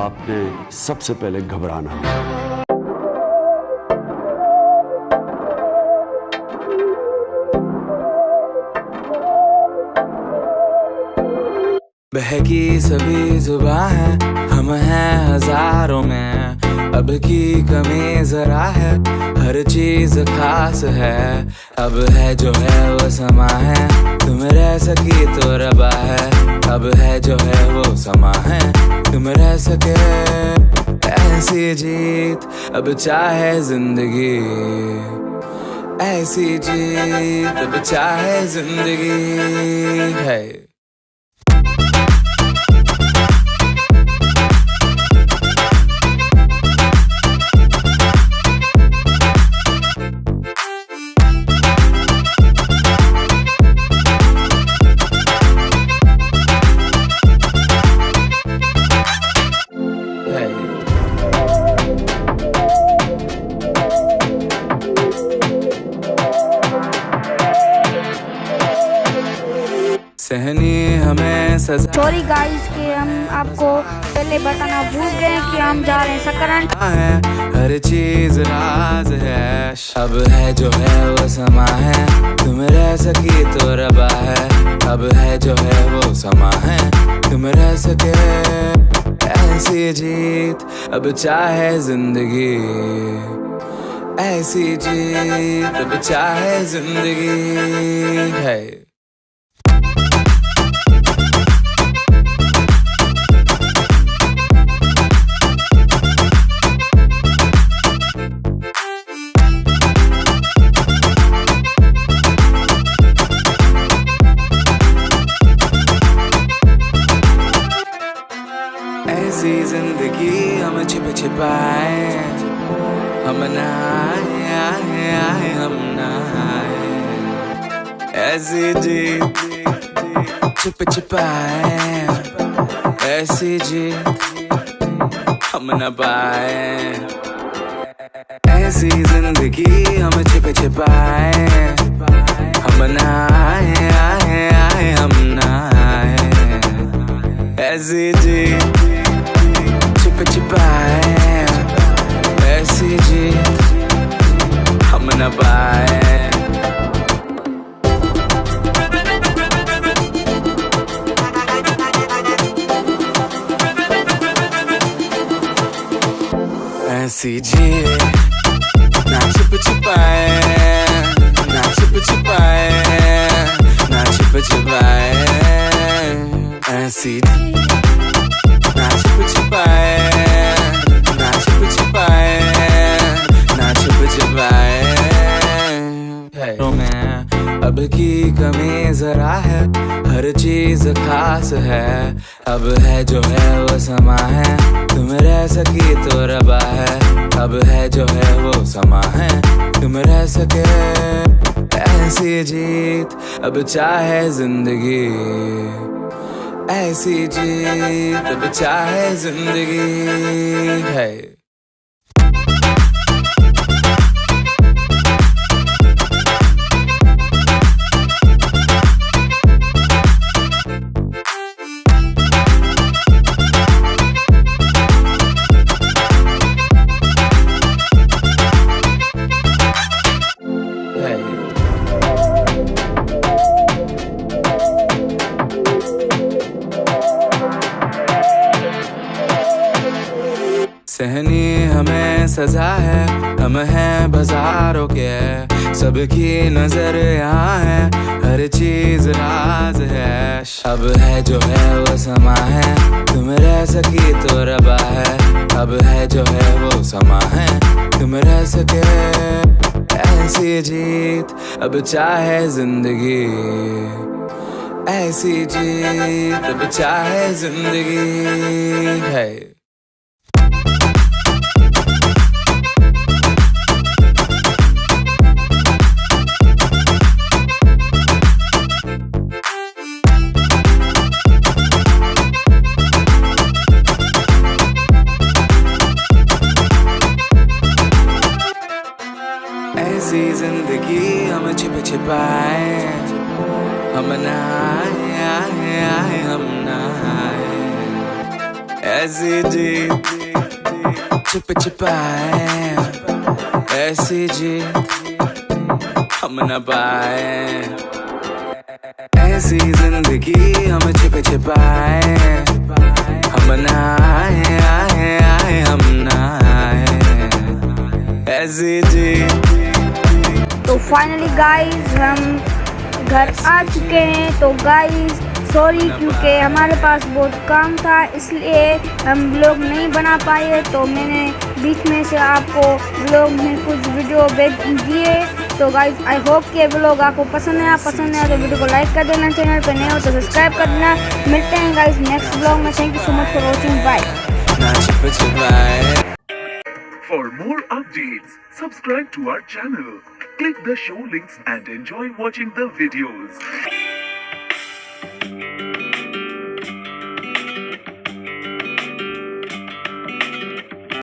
आपने सबसे पहले घबराना नहीं। बहकी सभी जुबां है, हम हैं हजारों में, अब की कमी जरा है, हर चीज खास है। अब है जो है वो समा है, तुम रह सकी तो रबा है। अब है जो है वो समा है, तुम रह सके ऐसी जीत। अब चाहे जिंदगी ऐसी जीत, अब चाहे जिंदगी है। सहनी हमें सजा। सॉरी गाइस कि हम आपको पहले बताना भूल गए कि हम जा रहे हैं सकरंद। हर चीज राज है, अब है जो है वो समा है, तुम रह सकी तो रबा है। अब है जो है वो समा है, तुम रह सके ऐसी जीत। अब चाहे जिंदगी ऐसी जीत, अब चाहे जिंदगी है। ऐसी जिंदगी हम छिप छिपाए, हम नहाए हम नहाए। ऐसी जीत छिप छिपाए, ऐसी जीत हम न पाए। ऐसी जिंदगी हम छिप छिपाए, हम नहाए हम नहाए। ऐसी जीत छिप छिपाए, ऐसी जीत हम न पाए। ऐसी जीत ना छिप छिपाए, ना छिप छिपाए, ना छिप छिपाए। ऐसी ना छिप छिपाए, ना छिप छिपाए, ना छिप छिपाए। में अब की कमी जरा है, हर चीज खास है। अब है जो है वो समा है, तुम रह सकी तो रबा है। अब है जो है वो समा है, तुम रह सके ऐसी जीत। अब चाहे जिंदगी ऐसी जीत, अब चाहे जिंदगी है। सहनी हमें सजा है, हम हैं बाजारों के, सबकी नजर यहाँ है, हर चीज राज है। अब है जो है वो समा है, तुम रह सकी तो रबा है। अब है जो है वो समा है, तुम रह सके ऐसी जीत। अब चाहे जिंदगी ऐसी जीत, अब चाहे जिंदगी है। ऐसी जिंदगी हम छिप छिपाए, हम नहाए हम नहाए। ऐसी जीत छुप छुपाए, ऐसी जीत हम न पाए, ऐसी जिंदगी हम छुप छुपाए, हम ना आए आए आए हम ना आए, ऐसी जीत। तो फाइनली गाइस हम घर आ चुके हैं। तो गाइस सॉरी, क्योंकि हमारे पास बहुत काम था इसलिए हम व्लॉग नहीं बना पाए। तो मैंने बीच में से आपको व्लॉग में कुछ वीडियो भेज दिए। तो गाइस आई होप कि व्लॉग आपको पसंद आया तो वीडियो को लाइक कर देना, चैनल पर नए हो तो सब्सक्राइब कर देना। मिलते हैं गाइस नेक्स्ट व्लॉग में। Thank you so much for watching, bye. For more updates, subscribe to our channel, click the show links and enjoy watching the videos.